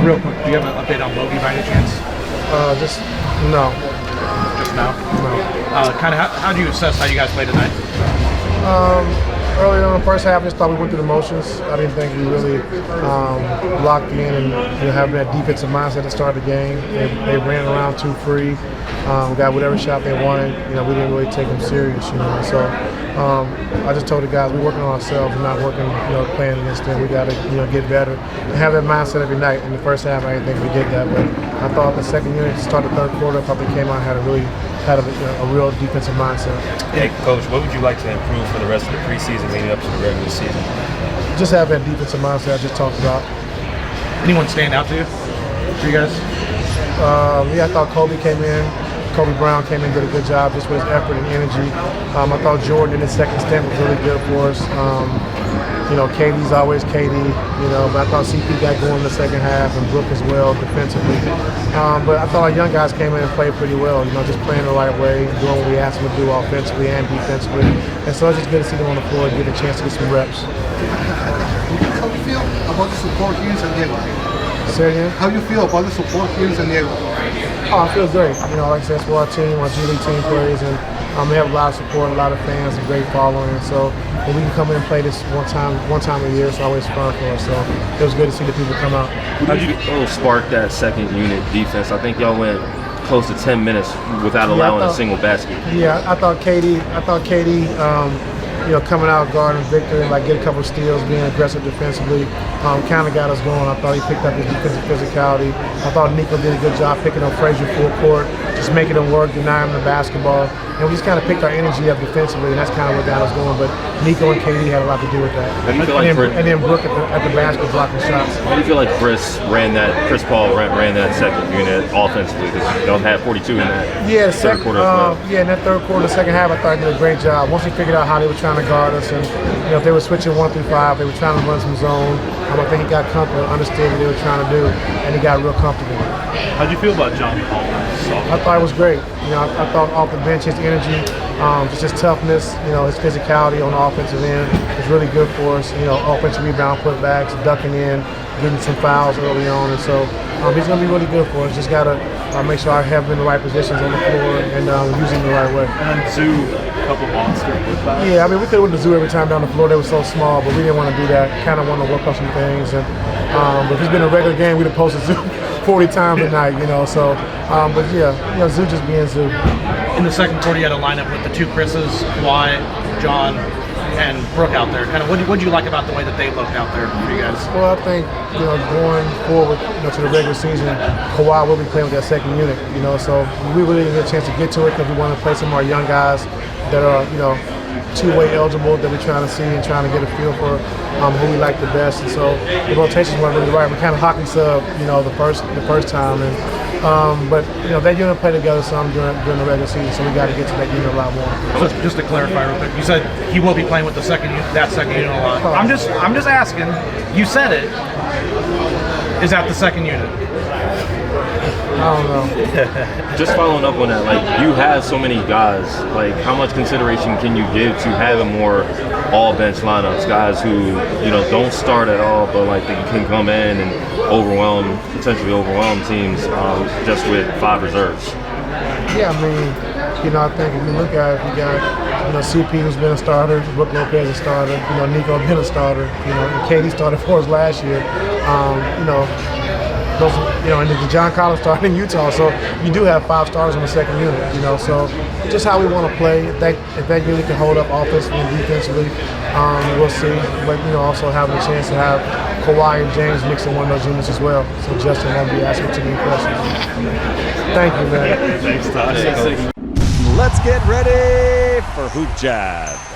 Real quick, do you have an update on Bogey by any chance? Just no. Just now? No. Kind of how do you assess how you guys played tonight? Early on in the first half, I just thought we went through the motions. I didn't think we really locked in and having that defensive mindset to start the game. They ran around too free, got whatever shot they wanted. We didn't really take them serious. So I just told the guys we're working on ourselves. We're not working, playing against them. We got to, get better and have that mindset every night. In the first half, I didn't think we did that, but I thought the second unit to start the third quarter, I thought they came out and had a real defensive mindset. Hey, Coach, what would you like to improve for the rest of the preseason leading up to the regular season? Just have that defensive mindset I just talked about. Anyone stand out to you for you guys? I thought Kobe Brown came in and did a good job just with his effort and energy. I thought Jordan in his second stint was really good for us. KD's always KD, but I thought CP got going in the second half and Brook as well defensively. But I thought our young guys came in and played pretty well, just playing the right way, doing what we asked them to do offensively and defensively. And so it's just good to see them on the floor and get a chance to get some reps. How do you feel about the support here in San Diego? Say again? How do you feel about the support here in San Diego? Oh, it feels great. Like I said, it's where our team, our G League team plays, and we have a lot of support, a lot of fans, a great following. And so when we can come in and play this one time a year, it's always fun for us. So it was good to see the people come out. How did you spark that second unit defense? I think y'all went close to 10 minutes without allowing a single basket. Yeah, I thought KD, coming out guarding Victor and get a couple of steals, being aggressive defensively, kind of got us going. I thought he picked up his defensive physicality. I thought Nico did a good job picking up Frazier full court, just making him work, denying him the basketball. And we just kind of picked our energy up defensively, and that's kind of what got us going. But Nico and KD had a lot to do with that. How do you feel and then Brook at the basket blocking shots. How do you feel like Chris Paul ran that second unit offensively? Because y'all had 42 in that third quarter as well. In that third quarter, the second half, I thought he did a great job. Once he figured out how they were trying to guard us, and if they were switching 1 through 5, they were trying to run some zone. I think he got comfortable, understood what they were trying to do, and he got real comfortable. How'd you feel about John Paul? I thought it was great. I thought off the bench, his energy, just his toughness, his physicality on the offensive end was really good for us. Offensive rebound, putbacks, ducking in, getting some fouls early on, and so he's going to be really good for us. Just got to make sure I have him in the right positions on the floor and using him the right way. And then Zoo, a couple monster putbacks. Yeah, we could have went to Zoo every time down the floor. They were so small, but we didn't want to do that. Kind of want to work on some things. And but if it's been a regular game, we'd have posted Zoo 40 times a night, So, Zoo just being Zoo. In the second quarter, you had a lineup with the two Chris's, Kawhi, John, and Brook out there. Kind of, what do you like about the way that they looked out there for you guys? Well, I think going forward, to the regular season, Kawhi will be playing with that second unit. So we really didn't get a chance to get to it because we want to play some of our young guys that are two-way eligible that we're trying to see and trying to get a feel for who we like the best. And so the rotations weren't really right. We kind of hockey sub, the first time, and but that unit played together some during the regular season, so we got to get to that unit a lot more. Just to clarify real quick, you said he will be playing with that second unit a lot. I'm just asking. You said it. Is that the second unit? I don't know. Just following up on that, you have so many guys. How much consideration can you give to having more all-bench lineups, guys who don't start at all, but they can come in and potentially overwhelm teams just with 5 reserves? Yeah, I think if you look at it, you got CP who's been a starter, Brook Lopez a starter, Nico been a starter, and KD started for us last year. And the John Collins started in Utah, so you do have 5 starters in the second unit, so just how we want to play. If that unit can hold up offensively and defensively, we'll see. But, also having a chance to have Kawhi and James mix in one of those units as well, so Justin won't be asking too many questions. Thank you, man. Thanks, Ty. Let's get ready for HoopJab.